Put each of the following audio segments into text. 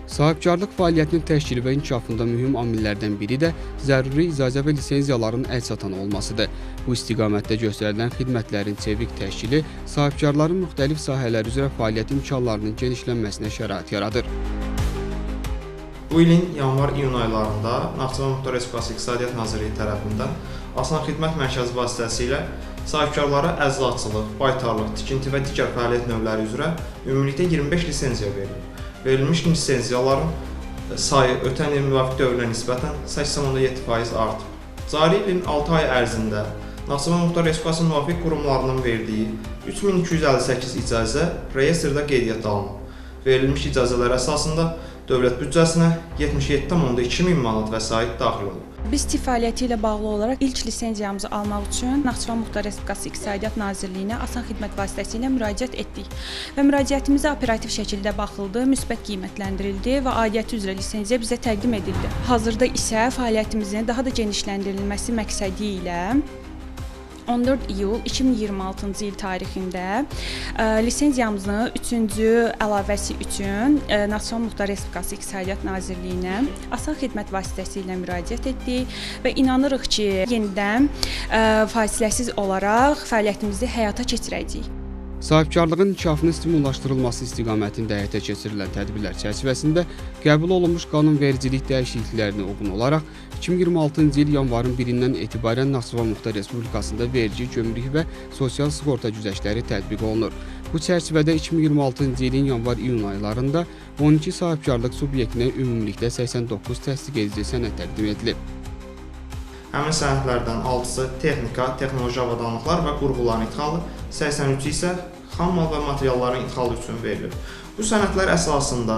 Sahibkarlıq fəaliyyətinin təşkili və inkişafında mühüm amillərdən biri də zəruri icazə və lisenziyaların əlçatan olmasıdır. Bu istiqamətdə göstərilən xidmətlərin çevik təşkili sahibkarların müxtəlif sahələr üzrə fəaliyyət imkanlarının genişlənməsinə şərait yaradır. Bu ilin yanvar-iyun aylarında Naxçıvan Muxtar Respublikası İqtisadiyyat Nazirliyi tərəfindən Asan Xidmət Mərkəzi vasitəsilə sahibkarlara əczaçılıq, baytarlıq, tikinti və digər fəaliyyət növləri üzrə ümumilikdə 25 lisenziya verilir. Verilmiş lisenziyaların sayı ötən il müvafiq dövrünə nisbətən 8,7% artıb. Cari ilin 6 ay ərzində Naxçıvan Muxtar Respublikası müvafiq qurumlarının verdiyi 3258 icazə reyestrdə qeydiyyata alınıb. Verilmiş icazələr əsasında dövlət büdcəsinə 77,2 min manat vəsait daxil olub. Biz TİF fəaliyyəti ilə bağlı olaraq ilk lisenziyamızı almaq üçün Naxçıvan Muxtar Respublikası İqtisadiyyat Nazirliyinə Asan Xidmət vasitəsilə müraciət etdik və müraciətimizə operativ şəkildə baxıldı, müsbət qiymətləndirildi və aidiyyəti üzrə lisenziya bizə təqdim edildi. Hazırda isə fəaliyyətimizin daha da genişləndirilməsi məqsədi ilə 14 iyul 2026-cı il tarixində lisenziyamızın 3-cü əlavəsi üçün Naxçıvan Muxtar Respublikası İqtisadiyyat Nazirliyinə Asan Xidmət vasitəsilə müraciət etdik və inanırıq ki, yenidən fasiləsiz olaraq fəaliyyətimizi həyata keçirəcəyik. Sahibkarlığın inkişafının stimullaşdırılması istiqamətində həyata keçirilən tədbirlər çərçivəsində qəbul olunmuş qanunvericilik dəyişikliklərinə uyğun olaraq 2026-cı il yanvarın 1-dən etibarən Naxçıvan Muxtar Respublikasında vergi, gömrük və sosial sığorta güzəştləri tətbiq olunur. Bu çərçivədə 2026-cı ilin yanvar-iyun aylarında 12 sahibkarlıq subyektinə ümumilikdə 89 təsdiq edici sənəd təqdim edilib. Həmin sənədlərdən 6-sı texnika, texnoloji avadanlıqlar və qurğuların idxalı, 83-ü isə xammal və materialların idxalı üçün verilir. Bu sənədlər əsasında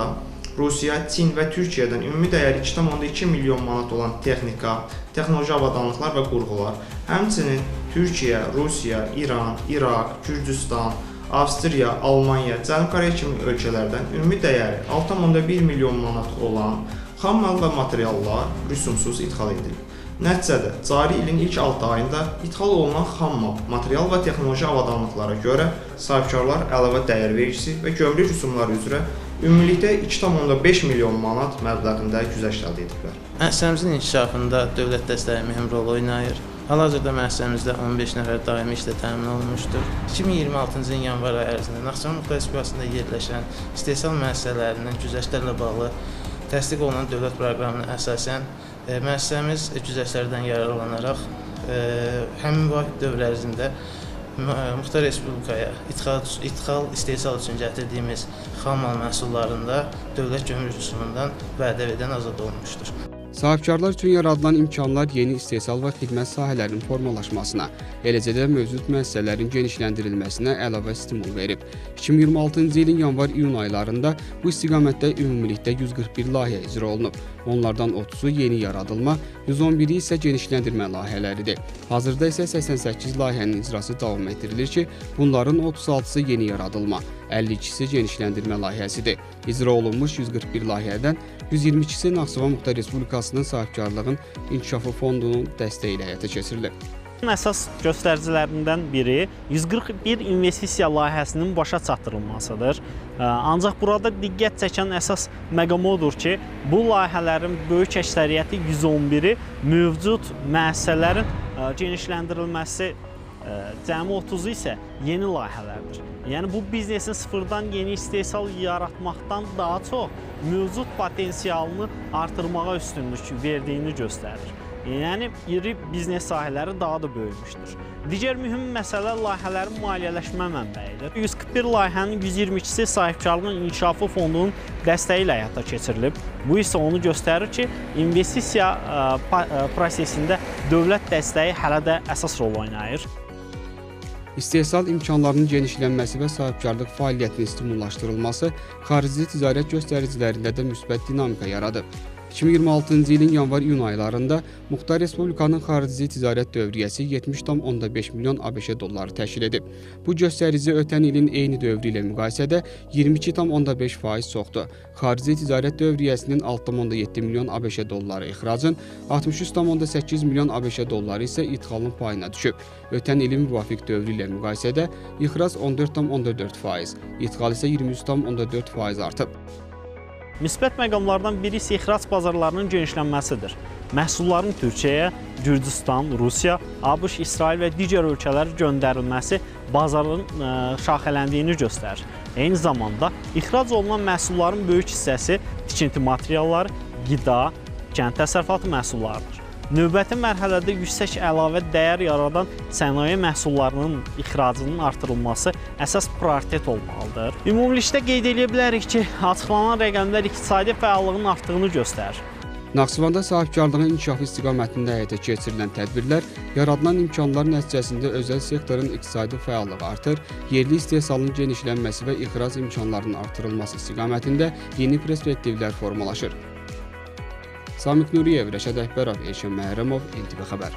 Rusiya, Çin və Türkiyədən ümumi dəyəri 2,2 milyon manat olan texnika, texnoloji avadanlıqlar və qurğular, həmçinin Türkiyə, Rusiya, İran, İraq, Gürcüstan, Avstriya, Almaniya, Cənubi Koreya kimi ölkələrdən ümumi dəyəri 6,1 milyon manat olan xammal və materiallar rüsumsuz idxal edilir. Nəticədə, cari ilin ilk 6 ayında idxal olunan xammal, material və texnoloji avadanlıqlara görə sahibkarlar əlavə dəyər vergisi və gömrük rüsumları üzrə ümumilikdə 2,5 milyon manat məbləğində güzəşt əldə ediblər. Müəssisəmizin inkişafında dövlət dəstəyi mühüm rol oynayır. Hal-hazırda müəssisəmizdə 15 nəfər daimi işlə təmin olunmuşdur. 2026-cı ilin yanvar ayı ərzində Naxçıvan Muxtar Respublikasında yerləşən istehsal müəssisələrindən güzəştlərlə bağlı təsdiq olunan dövlət proqramına əsasən müəssisəmiz güzəştlərdən yararlanaraq həmin müvafiq dövr ərzində Muxtar Respublikaya idxal, istehsal üçün gətirdiyimiz xammal məhsullarında dövlət gömrük rüsumundan vədə azad olunmuşdur. Sahibkarlar üçün yaradılan imkanlar yeni istehsal və xidmət sahələrinin formalaşmasına, eləcə də mövcud müəssisələrin genişləndirilməsinə əlavə stimul verib. 2026-cı ilin yanvar-iyun aylarında bu istiqamətdə ümumilikdə 141 layihə icra olunub. Onlardan 30-u yeni yaradılma, 111-i isə genişləndirmə layihələridir. Hazırda isə 88 layihənin icrası davam etdirilir ki, bunların 36-sı yeni yaradılma, 52-si genişləndirmə layihəsidir. İcra olunmuş 141 layihədən 122-si Naxçıvan Muxtar Respublikasının sahibkarlığın inkişafı fondunun dəstəyi ilə həyata keçirilir. Əsas göstəricilərindən biri 141 investisiya layihəsinin başa çatdırılmasıdır. Ancaq burada diqqət çəkən əsas məqam odur ki, bu layihələrin böyük əksəriyyəti 111-i mövcud müəssisələrin genişləndirilməsi, cəmi 30-u isə yeni layihələrdir. Yəni bu biznesin sıfırdan yeni istehsal yaratmaqdan daha çox mövcud potensialını artırmağa üstünlük verdiyini göstərir. Yəni iri biznes sahələri daha da böyümüşdür. Digər mühüm məsələ layihələrin maliyyələşmə mənbəyidir. 141 layihənin 122-si sahibkarlığın inkişafı fondunun dəstəyi ilə həyata keçirilib. Bu isə onu göstərir ki, investisiya prosesində dövlət dəstəyi hələ də əsas rol oynayır. İstehsal imkanlarının genişlənməsi və sahibkarlıq fəaliyyətinin stimullaşdırılması xarici ticarət göstəricilərində də müsbət dinamika yaradıb. 2026-cı ilin yanvar-iyun aylarında Muxtar Respublikanın xarici ticarət dövriyyəsi 70,5 milyon ABŞ dolları təşkil edib. Bu göstərici ötən ilin eyni dövrü ilə müqayisədə 22,5% çoxdur. Xarici ticarət dövriyyəsinin 6,7 milyon ABŞ dolları ixracın, 63,8 milyon ABŞ dolları isə idxalın payına düşüb. Ötən ilin müvafiq dövrü ilə müqayisədə ixrac 14,4%, idxal isə 23,4% artıb. Müsbət məqamlardan biri isə ixrac bazarlarının genişlənməsidir. Məhsulların Türkiyəyə, Gürcüstan, Rusiya, ABŞ, İsrail və digər ölkələrə göndərilməsi bazarın şaxələndiyini göstərir. Eyni zamanda ixrac olunan məhsulların böyük hissəsi tikinti materialları, qida, kənd təsərrüfatı məhsullarıdır. Növbəti mərhələdə yüksək əlavə dəyər yaradan sənaye məhsullarının ixracının artırılması əsas prioritet olmalıdır. Ümumilikdə qeyd edə bilərik ki, açıqlanan rəqəmlər iqtisadi fəallığın artdığını göstərir. Naxçıvanda sahibkarlığın inkişafı istiqamətində həyata keçirilən tədbirlər yaradılan imkanlar nəticəsində özəl sektorun iqtisadi fəallığı artır, yerli istehsalın genişlənməsi və ixrac imkanlarının artırılması istiqamətində yeni perspektivlər formalaşır. Samik Nuriyev, Rəşad Əkbərov, Elşən Məhərrəmov, NTV Xəbər.